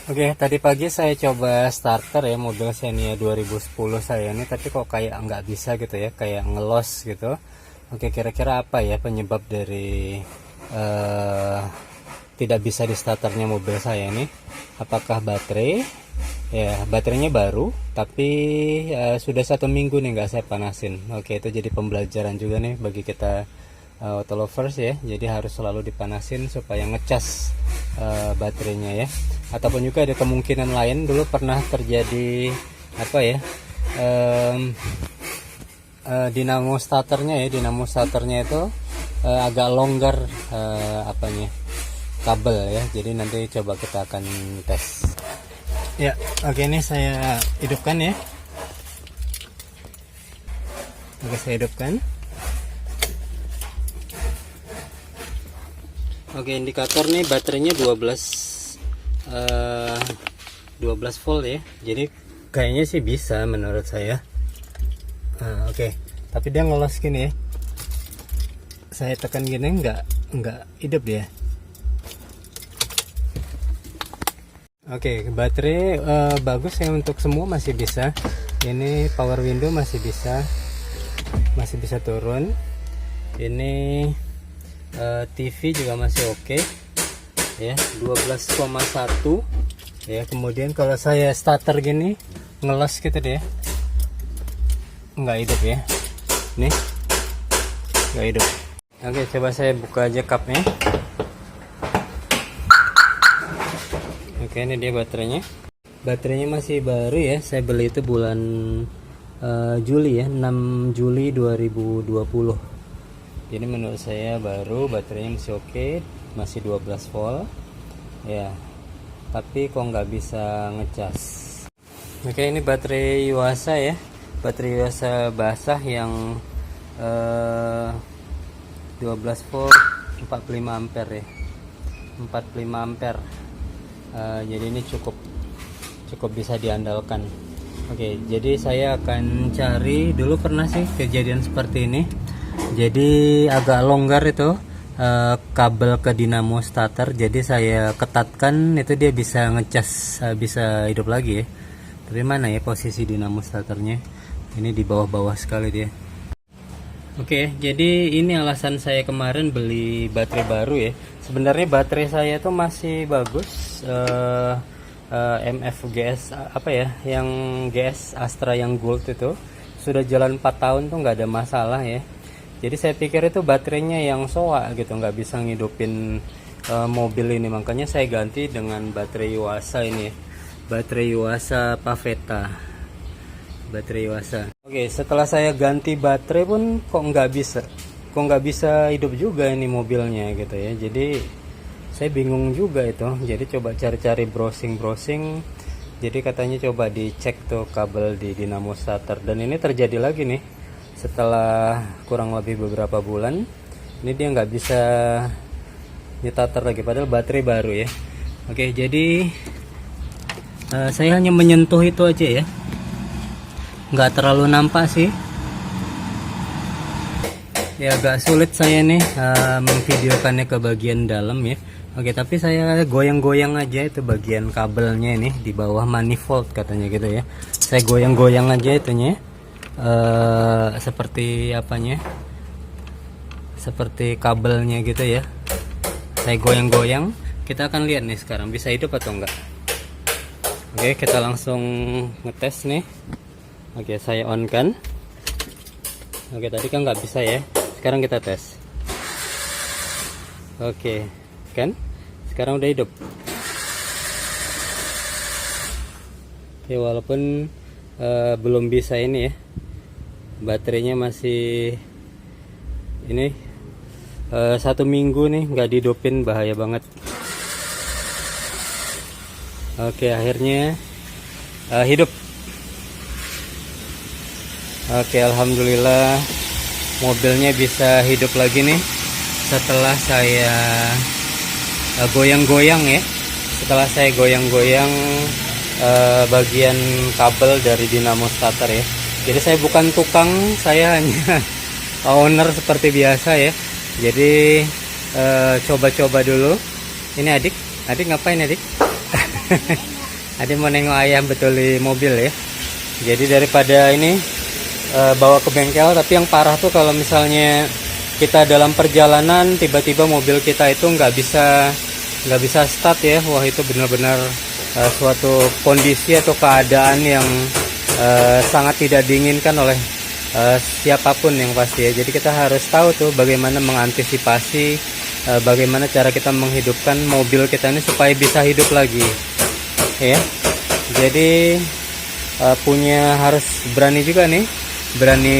Oke, tadi pagi saya coba starter ya mobil Xenia 2010 saya ini, tapi kok kayak nggak bisa gitu ya, kayak ngelos gitu. Oke, kira-kira apa ya penyebab dari eh, tidak bisa di starternya mobil saya ini? Apakah baterai? Ya, baterainya baru, tapi sudah 1 minggu nih nggak saya panasin. Oke, itu jadi pembelajaran juga nih bagi kita auto lovers ya. Jadi harus selalu dipanasin supaya ngecas baterainya ya. Ataupun juga ada kemungkinan lain, dulu pernah terjadi apa ya? Dinamo starternya itu agak longgar apanya? Kabel ya. Jadi nanti coba kita akan tes. Ya, oke, ini saya hidupkan ya. Oke, saya hidupkan. Oke, indikator nih baterainya 12 volt ya. Jadi kayaknya sih bisa menurut saya. Oke, tapi dia ngelos gini ya. Saya tekan gini nggak hidup dia. Oke, baterai bagus ya, untuk semua masih bisa. Ini power window masih bisa turun. Ini TV juga masih oke ya, 12,1 ya. Kemudian kalau saya starter gini ngelos gitu deh, nggak hidup ya, nih nggak hidup. Oke, coba saya buka aja cupnya. Oke, ini dia baterainya masih baru ya, saya beli itu bulan Juli ya, 6 Juli 2020. Jadi menurut saya baru, baterainya masih oke, masih 12 volt ya, tapi kok nggak bisa ngecas. Oke, ini baterai Yuasa ya, baterai Yuasa basah yang 12 volt 45 ampere ya, 45 ampere. Jadi ini cukup bisa diandalkan. Oke, jadi saya akan cari, dulu pernah sih kejadian seperti ini. Jadi agak longgar itu kabel ke dinamo starter, jadi saya ketatkan itu, dia bisa ngecas, bisa hidup lagi ya. Tapi mana ya posisi dinamo starternya? Ini di bawah-bawah sekali dia. Oke, jadi ini alasan saya kemarin beli baterai baru ya. Sebenarnya baterai saya tuh masih bagus, MF GS apa ya, yang GS Astra yang gold itu sudah jalan 4 tahun tuh nggak ada masalah ya. Jadi saya pikir itu baterainya yang soak gitu, nggak bisa ngidupin mobil ini. Makanya saya ganti dengan baterai Yuasa ini, baterai Yuasa Pavetta. Baterai Yuasa. Oke, setelah saya ganti baterai pun kok nggak bisa hidup juga ini mobilnya gitu ya. Jadi saya bingung juga itu. Jadi coba cari-cari browsing. Jadi katanya coba dicek tuh kabel di dinamo starter, dan ini terjadi lagi nih setelah kurang lebih beberapa bulan. Ini dia nggak bisa starter lagi, padahal baterai baru ya. Oke, jadi saya hanya menyentuh itu aja ya, nggak terlalu nampak sih ya, agak sulit saya nih memvideokannya ke bagian dalam ya. Oke, tapi saya goyang-goyang aja itu bagian kabelnya ini di bawah manifold katanya gitu ya. Saya goyang-goyang aja itunya, seperti apanya, seperti kabelnya gitu ya. Saya goyang-goyang, kita akan lihat nih sekarang bisa hidup atau enggak. Oke, kita langsung ngetes nih. Oke, saya on kan. Oke, tadi kan nggak bisa ya, sekarang kita tes. Oke kan, sekarang udah hidup ya, walaupun belum bisa ini ya, baterainya masih ini 1 minggu nih nggak dihidupin, bahaya banget. Oke, akhirnya hidup. Oke, alhamdulillah mobilnya bisa hidup lagi nih setelah saya goyang-goyang ya. Setelah saya goyang-goyang bagian kabel dari dinamo starter ya. Jadi saya bukan tukang, saya hanya owner seperti biasa ya. Jadi coba-coba dulu. Ini adik ngapain adik? Ade mau nengok ayah betuli mobil ya. Jadi daripada ini bawa ke bengkel, tapi yang parah tuh kalau misalnya kita dalam perjalanan tiba-tiba mobil kita itu nggak bisa start ya. Wah, itu benar-benar suatu kondisi atau keadaan yang sangat tidak diinginkan oleh siapapun yang pasti ya. Jadi kita harus tahu tuh bagaimana mengantisipasi, bagaimana cara kita menghidupkan mobil kita ini supaya bisa hidup lagi ya. Jadi harus berani juga nih, berani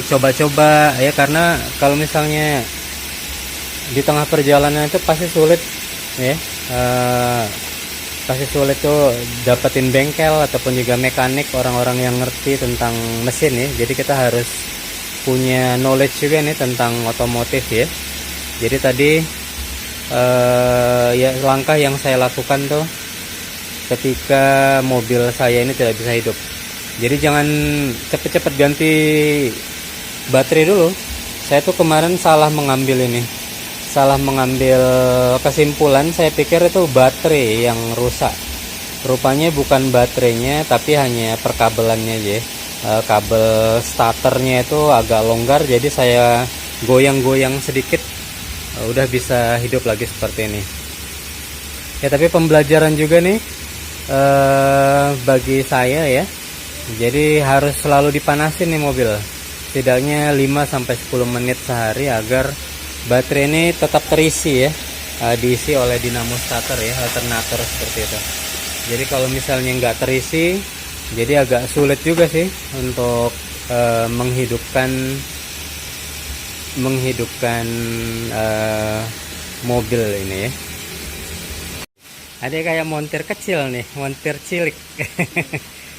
coba-coba ya, karena kalau misalnya di tengah perjalanan itu pasti sulit ya, pasti sulit tuh dapetin bengkel ataupun juga mekanik, orang-orang yang ngerti tentang mesin ya. Jadi kita harus punya knowledge juga nih tentang otomotif ya. Jadi tadi ya langkah yang saya lakukan tuh ketika mobil saya ini tidak bisa hidup. Jadi jangan cepet-cepet ganti baterai dulu. Saya tuh kemarin salah mengambil kesimpulan. Saya pikir itu baterai yang rusak. Rupanya bukan baterainya, tapi hanya perkabelannya aja. Kabel starternya itu agak longgar, jadi saya goyang-goyang sedikit, udah bisa hidup lagi seperti ini. Ya, tapi pembelajaran juga nih bagi saya ya. Jadi harus selalu dipanasin nih mobil, setidaknya 5-10 menit sehari agar baterai ini tetap terisi ya, diisi oleh dinamo starter ya, alternator seperti itu. Jadi kalau misalnya nggak terisi, jadi agak sulit juga sih untuk menghidupkan mobil ini ya. Ada kayak montir kecil nih, montir cilik.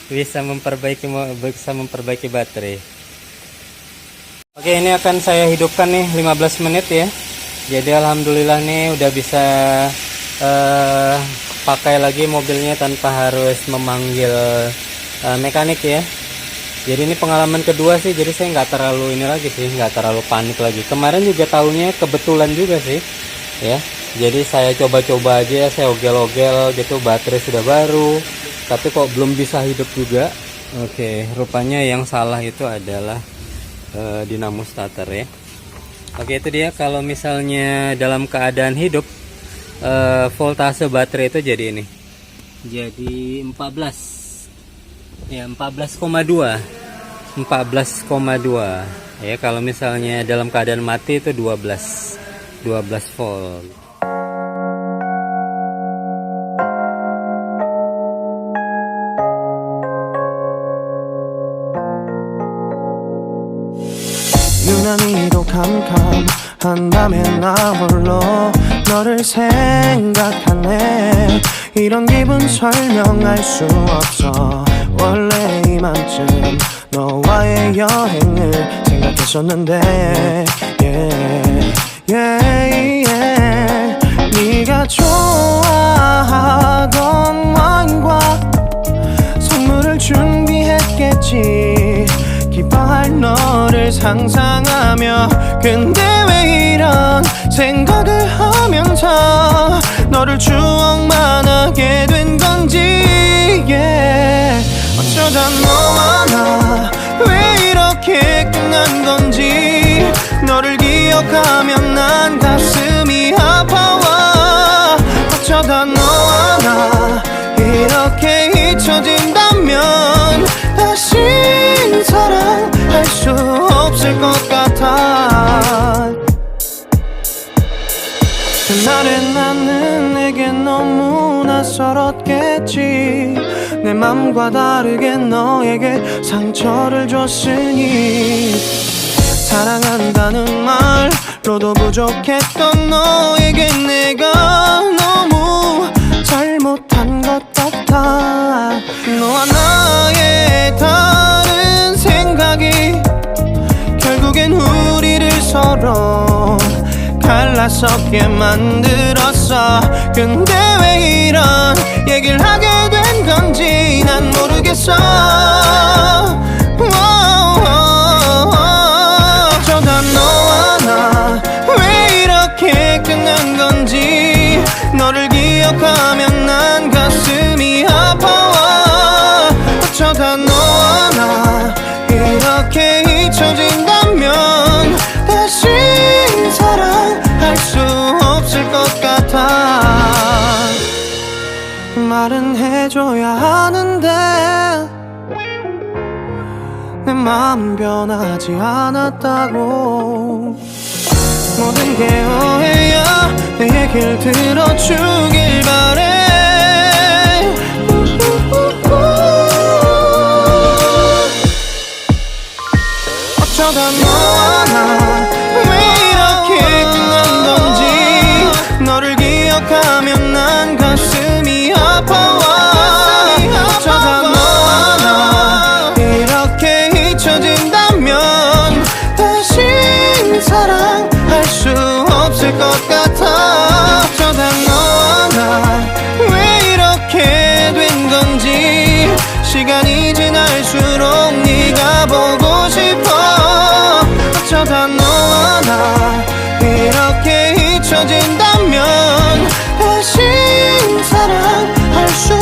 bisa memperbaiki baterai. Oke, ini akan saya hidupkan nih 15 menit ya. Jadi alhamdulillah nih udah bisa pakai lagi mobilnya tanpa harus memanggil mekanik ya. Jadi ini pengalaman kedua sih, jadi saya nggak terlalu nggak terlalu panik lagi. Kemarin juga tahunya kebetulan juga sih ya. Jadi saya coba-coba aja, saya ogel-ogel gitu, baterai sudah baru, tapi kok belum bisa hidup juga. Oke, rupanya yang salah itu adalah dinamo starter ya. Oke, itu dia kalau misalnya dalam keadaan hidup, voltase baterai itu jadi ini. Jadi 14 ya, 14,2 ya. Kalau misalnya dalam keadaan mati itu 12 volt. 유난히도 캄캄한다면 나 홀로 너를 생각하네. 이런 기분 설명할 수 없어. 원래 이맘쯤 너와의 여행을 생각했었는데 yeah, yeah, yeah. 네가 좋아하던 와인과 선물을 준비했겠지. 기뻐할 너를 상상하며, 근데 왜 이런 생각을 하면서 너를 추억만 하게 된 건지 yeah. 어쩌다 너와 나 왜 이렇게 끝난 건지, 너를 기억하면 난 가슴이 아파와. 어쩌다 너와 나 이렇게 잊혀진다면 다시 사랑할 수 없을 것 같아. 그날의 나는 내게 너무 낯설었겠지. 내 맘과 다르게 너에게 상처를 줬으니, 사랑한다는 말로도 부족했던 너에게 내가 너무 잘못한 것 같아. 너와 나의 다른 생각이 결국엔 우리를 서로 갈라서게 만들었어. 근데 왜 이런 얘기를 하게 된 건지 난 모르겠어. 어쩌다 너와 나 왜 이렇게 끝난 건지, 너를 기억하면 난 가슴 말은 해줘야 하는데 내 마음 변하지 않았다고. 모든 게 오해야 내 얘길 들어주길 바래. 어쩌다 너와 나 왜 이렇게 끝난 건지 너를 기억하면 난 가슴이 아파와. 어쩌다 너와 나 이렇게 잊혀진다면 다시 사랑할 수 없을 것 같아. 어쩌다 너와 나 왜 이렇게 된 건지 시간이 지날수록 네가 보고 싶어. 어쩌다 너와 나 이렇게 잊혀진다면 다시 사랑할 수